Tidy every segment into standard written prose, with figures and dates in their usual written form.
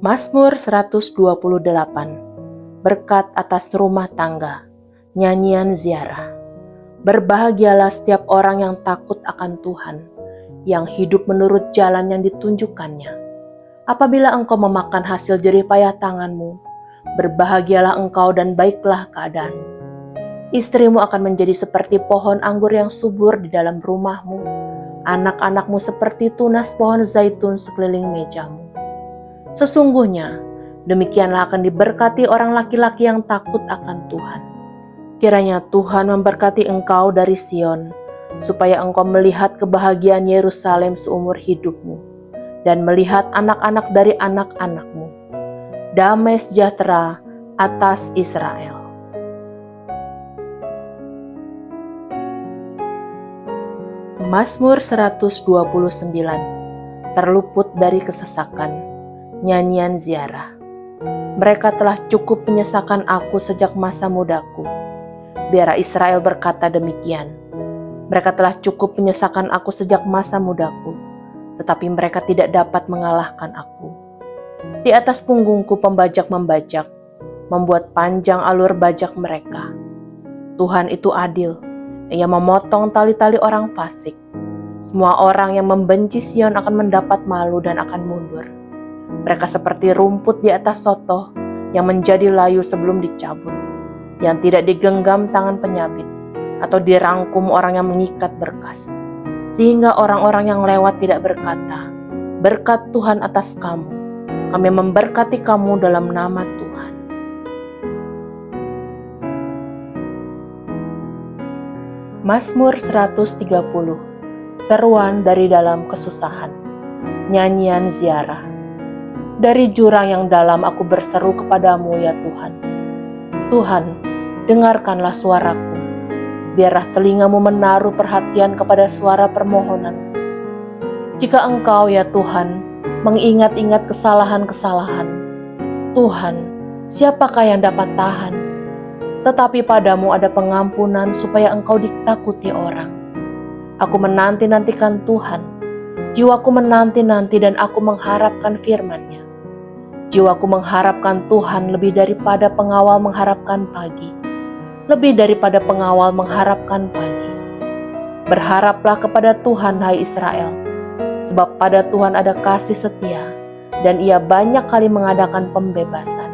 Mazmur 128. Berkat atas rumah tangga. Nyanyian ziarah. Berbahagialah setiap orang yang takut akan Tuhan, yang hidup menurut jalan yang ditunjukkannya. Apabila engkau memakan hasil jerih payah tanganmu, berbahagialah engkau dan baiklah keadaanmu. Istrimu akan menjadi seperti pohon anggur yang subur di dalam rumahmu, anak-anakmu seperti tunas pohon zaitun sekeliling mejamu. Sesungguhnya, demikianlah akan diberkati orang laki-laki yang takut akan Tuhan. Kiranya Tuhan memberkati engkau dari Sion, supaya engkau melihat kebahagiaan Yerusalem seumur hidupmu, dan melihat anak-anak dari anak-anakmu. Damai sejahtera atas Israel. Mazmur 129. Terluput dari kesesakan. Nyanyian ziarah. Mereka telah cukup menyesakan aku sejak masa mudaku. Biarlah Israel berkata demikian. Mereka telah cukup menyesakan aku sejak masa mudaku, tetapi mereka tidak dapat mengalahkan aku. Di atas punggungku pembajak membajak, membuat panjang alur bajak mereka. Tuhan itu adil, Ia memotong tali-tali orang fasik. Semua orang yang membenci Sion akan mendapat malu dan akan mundur. Mereka seperti rumput di atas sotoh yang menjadi layu sebelum dicabut, yang tidak digenggam tangan penyabit atau dirangkum orang yang mengikat berkas. Sehingga orang-orang yang lewat tidak berkata, "Berkat Tuhan atas kamu, kami memberkati kamu dalam nama Tuhan." Mazmur 130. Seruan dari dalam kesusahan. Nyanyian ziarah. Dari jurang yang dalam aku berseru kepadamu ya Tuhan. Tuhan, dengarkanlah suaraku. Biarlah telingamu menaruh perhatian kepada suara permohonan. Jika engkau ya Tuhan mengingat-ingat kesalahan-kesalahan, Tuhan, siapakah yang dapat tahan? Tetapi padamu ada pengampunan supaya engkau ditakuti orang. Aku menanti-nantikan Tuhan. Jiwaku menanti-nanti dan aku mengharapkan firman-Nya. Jiwaku mengharapkan Tuhan lebih daripada pengawal mengharapkan pagi. Lebih daripada pengawal mengharapkan pagi. Berharaplah kepada Tuhan, hai Israel. Sebab pada Tuhan ada kasih setia, dan Ia banyak kali mengadakan pembebasan.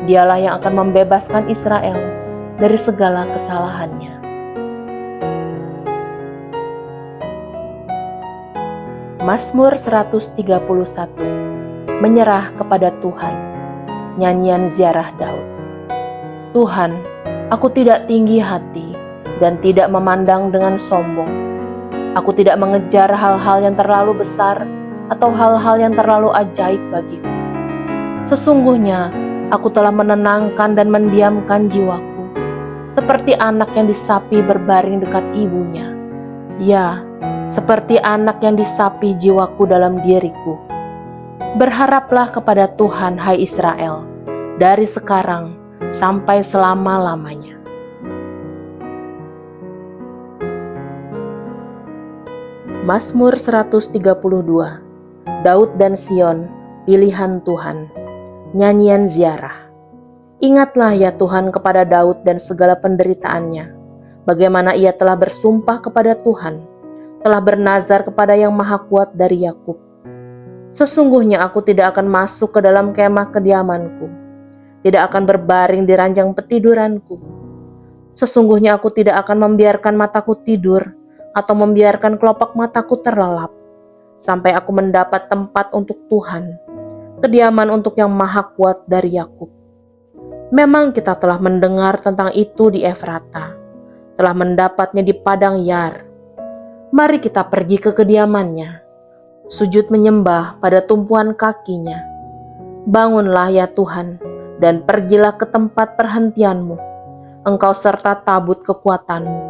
Dialah yang akan membebaskan Israel dari segala kesalahannya. Mazmur 131. Menyerah kepada Tuhan. Nyanyian ziarah Daud. Tuhan, aku tidak tinggi hati dan tidak memandang dengan sombong. Aku tidak mengejar hal-hal yang terlalu besar atau hal-hal yang terlalu ajaib bagiku. Sesungguhnya, aku telah menenangkan dan mendiamkan jiwaku, seperti anak yang disapi berbaring dekat ibunya. Ya, seperti anak yang disapi jiwaku dalam diriku. Berharaplah kepada Tuhan, hai Israel, dari sekarang sampai selama-lamanya. Mazmur 132. Daud dan Sion, pilihan Tuhan. Nyanyian ziarah. Ingatlah ya Tuhan kepada Daud dan segala penderitaannya, bagaimana ia telah bersumpah kepada Tuhan, telah bernazar kepada Yang Maha Kuat dari Yakub. Sesungguhnya aku tidak akan masuk ke dalam kemah kediamanku, tidak akan berbaring di ranjang petiduranku. Sesungguhnya aku tidak akan membiarkan mataku tidur atau membiarkan kelopak mataku terlelap, sampai aku mendapat tempat untuk Tuhan, kediaman untuk Yang Maha Kuat dari Yakub. Memang kita telah mendengar tentang itu di Efrata, telah mendapatnya di padang Yar. Mari kita pergi ke kediamannya, sujud menyembah pada tumpuan kakinya. Bangunlah ya Tuhan, dan pergilah ke tempat perhentianmu, engkau serta tabut kekuatanmu.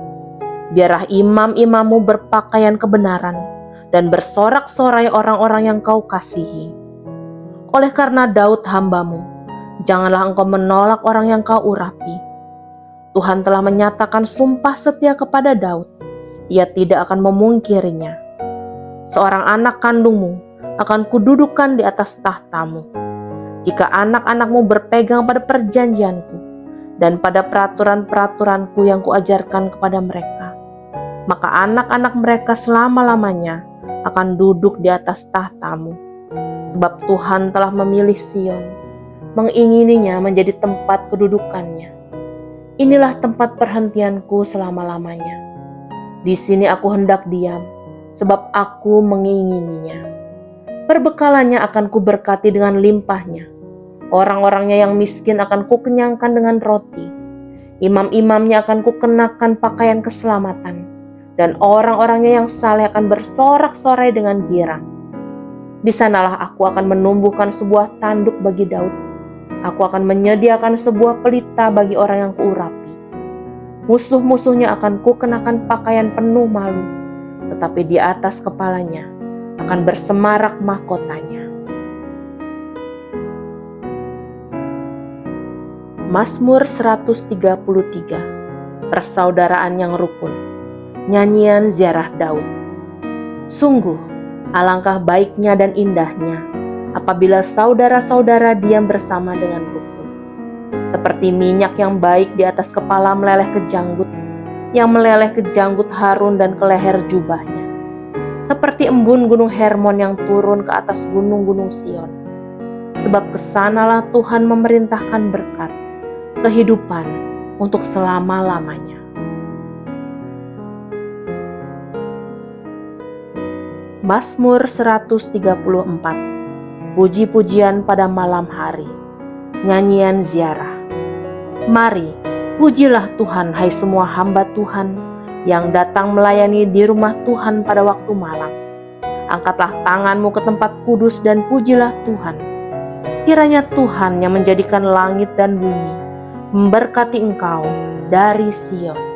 Biarlah imam-imammu berpakaian kebenaran, dan bersorak-sorai orang-orang yang kau kasihi. Oleh karena Daud hambamu, janganlah engkau menolak orang yang kau urapi. Tuhan telah menyatakan sumpah setia kepada Daud, Ia tidak akan memungkirinya. Seorang anak kandungmu akan kududukan di atas tahtamu. Jika anak-anakmu berpegang pada perjanjianku dan pada peraturan-peraturanku yang kuajarkan kepada mereka, maka anak-anak mereka selama-lamanya akan duduk di atas tahtamu. Sebab Tuhan telah memilih Sion, mengingininya menjadi tempat kedudukannya. Inilah tempat perhentianku selama-lamanya. Di sini aku hendak diam, sebab aku mengingininya. Perbekalannya akan kuberkati dengan limpahnya. Orang-orangnya yang miskin akan kukenyangkan dengan roti. Imam-imamnya akan kukenakan pakaian keselamatan. Dan orang-orangnya yang saleh akan bersorak-sorai dengan girang. Di sanalah aku akan menumbuhkan sebuah tanduk bagi Daud. Aku akan menyediakan sebuah pelita bagi orang yang kuurapi. Musuh-musuhnya akan kukenakan pakaian penuh malu, tetapi di atas kepalanya akan bersemarak mahkotanya. Mazmur 133. Persaudaraan yang rukun. Nyanyian ziarah Daud. Sungguh, alangkah baiknya dan indahnya apabila saudara-saudara diam bersama dengan rukun. Seperti minyak yang baik di atas kepala meleleh ke janggut, yang meleleh ke janggut Harun dan ke leher jubahnya. Seperti embun gunung Hermon yang turun ke atas gunung-gunung Sion. Sebab kesanalah Tuhan memerintahkan berkat, kehidupan untuk selama-lamanya. Mazmur 134. Puji-pujian pada malam hari. Nyanyian ziarah. Mari, pujilah Tuhan, hai semua hamba Tuhan yang datang melayani di rumah Tuhan pada waktu malam. Angkatlah tanganmu ke tempat kudus dan pujilah Tuhan. Kiranya Tuhan yang menjadikan langit dan bumi memberkati engkau dari Sion.